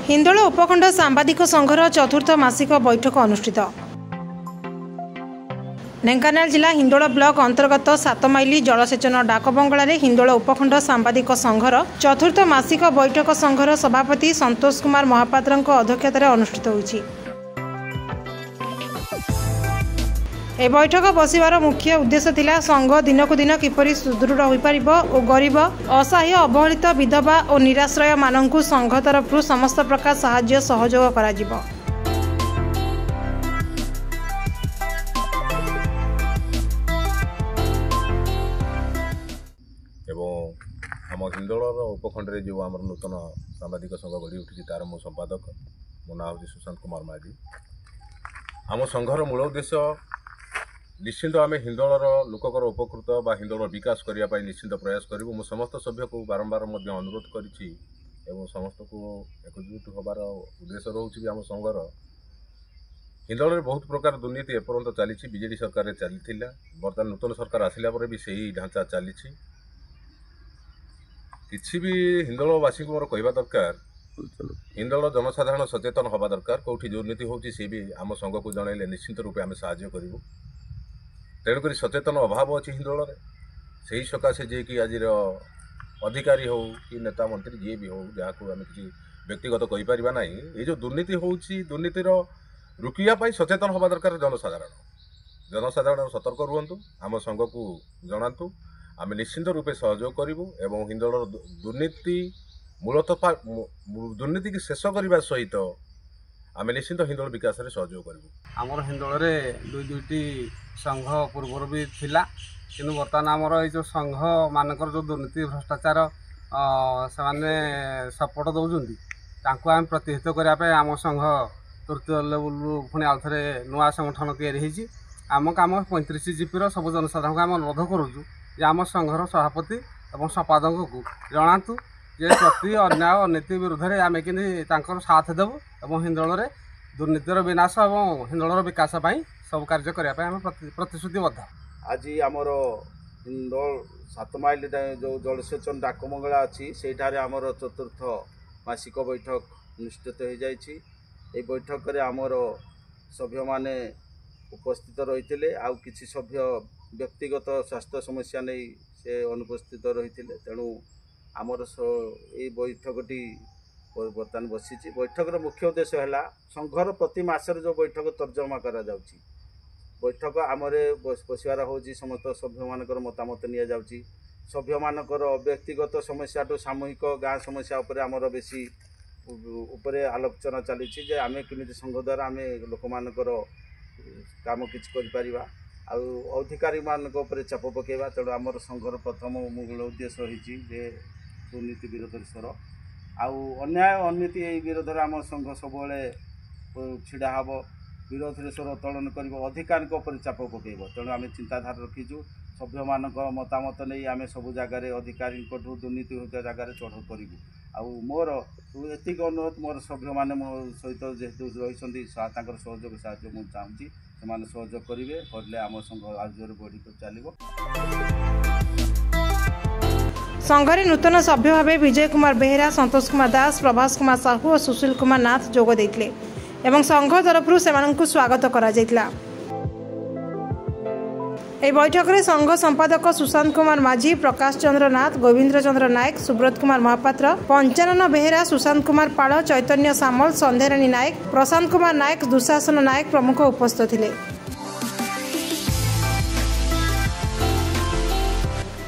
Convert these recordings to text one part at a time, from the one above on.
हिंदोल उपखंड सांबादिक संघर चतुर्थ मासिक बैठक अनुष्ठित। ढेंकानाल जिला हिंदोल ब्लॉक अंतर्गत 7 माइली जलसेचन डाकबंगला हिंदोल उपखंड सांबादिक संघर चतुर्थ मासिक बैठक संघर सभापति संतोष कुमार महापात्र अध्यक्षतार अनुष्ठित होईछि। ए बैठक बसिवार मुख्य उद्देश्य थिला संघ दिनक दिन किपरि सुदृढ़ होई परिबो और गरीब असहाय अवहेलित विधवा और निराश्रय माननकु संघ तरफ समस्त प्रकार सहाय्य सहयोग करा जिवो। आम हिंदोलर उपखंड जो आम नूतन सांबादिक संघ गढ़ी उठी तार मो संपादक मो ना हूँ सुशांत कुमार माझी। आम संघर मूल उद्देश्य निश्चिंत आम हिंदोलर लोकर उपकृत बा हिंदोलर विकास करने निश्चिंत प्रयास करूँ। मो समस्त सभ्य को बारंबार अनुरोध करी समस्त को एकजुट होबार उद्देश्य रोचे आम संघर हिंदोल बहुत प्रकार दुर्नीति एपर्यंत चली बीजेडी सरकार चली बर्तमान नूतन सरकार आसिला पर भी सही ढांचा चली किसी भी हिंदोलवासी को मोर कहवा दरकार हिंदोल जनसाधारण सचेतन हवा दरकार कौटी दुर्नीति होची सी भी आम संघ को जनइले निश्चित रूपे आम साहाय्य करूँ। तेणुक सचेतन अभाव अच्छी हिंदोल से ही सकाशे जे कि आज अधिकारी हो कि नेता मंत्री जी भी हो जहाँ को आम किसी व्यक्तिगत कहीपर ना ये जो दुर्नीति होची दुर्नीतिर रुकिया सचेतन हवा दरकार। जनसाधारण सतर्क रुहतु आम संघ को जनातु आम निश्चिंत रूपे सहयोग करूँ एवं हिंदोल दुर्नीति मूलतः दुर्नीति की शेष करने सहित आम निश्चिंत हिंदोल विकास में सहयोग करूँ। आमर हिंदोल दुईटी संघ पूर्व भी थिला किंतु बर्तमान आमर ये संघ मानकर जो दुर्नीति भ्रष्टाचार से सपोर्ट दौरान आम प्रतिहित करने आम संघ तृतीय लेवल पुणी आउ थे नुआ संगठन तैयारी आम कम 35 जीपी सब जनसाधारण को आम अनुरोध करुचु जे आम संघर सभापति और संपादक को जनातु जे प्रति अन्याय अनीति विरुद्ध में आम कि साथ देवु और हिंदोल दुर्नीतिर विनाश और हिंदोल विकास सब कार्य करने आम प्रतिश्रुतिबद्ध। आज आमर हिंदोल 7 माइल जो जलसेचन डाकबंगला अच्छी से आमर चतुर्थ मासिक बैठक अनुष्ठित हो जाइए। बैठक में आमर सभ्य माने उपस्थित रही आउ किसी सभ्य व्यक्तिगत स्वास्थ्य समस्या नहीं से अनुपस्थित रही तेणु आमर ये बैठकटी बर्तमान बसी बैठकर मुख्य उद्देश्य है संघर प्रति मासर जो बैठक तर्जमा करा जाउची बैठक आमरे बसवार हूँ समस्त सभ्य मानकर मतामत नि जाउची सभ्य मानकर व्यक्तिगत समस्या तो सामूहिक गाँ समस्या उपर आमर बेसी उपरे आलोचना चली जे आम केमी संघ द्वारा आम लोक मानकर काम किछि कर अधिकारी मानक उपरे चाप पकेबा। तेणु आमर संघर प्रथम मूल उद्देश्य होइछि जे दुर्नीति विरोध स्वर आउ अन्याय अनीति विरोध में आम संघ सब छिड़ा हम विरोध स्वर उत्तोलन कर अधिकारी चाप पकेब। तेणु आम चिंताधारा रखीचु सभ्य मान मतामत नहीं आम सब जगार अधिकारी दुर्नीति होता जगार चढ़ करूँ आउ मोर एतिक अनुरोध मोर सभ्य मैंने मो सहित जेहेतु रही सहयोग साहय मुझे चाहूँगी से सहयोग करेंगे करले आम संघ आजोर बढ़ी चलो। संघरे नूतन सभ्य भाव विजय कुमार बेहेरा संतोष कुमार दास प्रभास कुमार साहू और सुशील कुमार नाथ जोग देते एवं संघ तरफ से स्वागत करा जायतिला। ए बैठक में संघ संपादक सुशांत कुमार माझी प्रकाश चंद्र नाथ गोविंद्र चंद्र नायक सुब्रत कुमार महापात्र पंचानन बेहेरा सुशांत कुमार पाल चैतन्य सामल संध्याराणी नायक प्रशांत कुमार नायक दुशासन नायक प्रमुख उपस्थित थिले।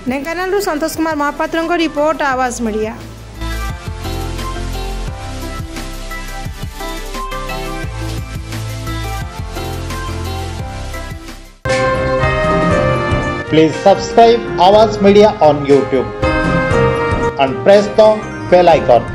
ढेंकानाल संतोष कुमार महापात्र रिपोर्ट आवाज media. Please subscribe Awaaz Media on YouTube and press the bell icon.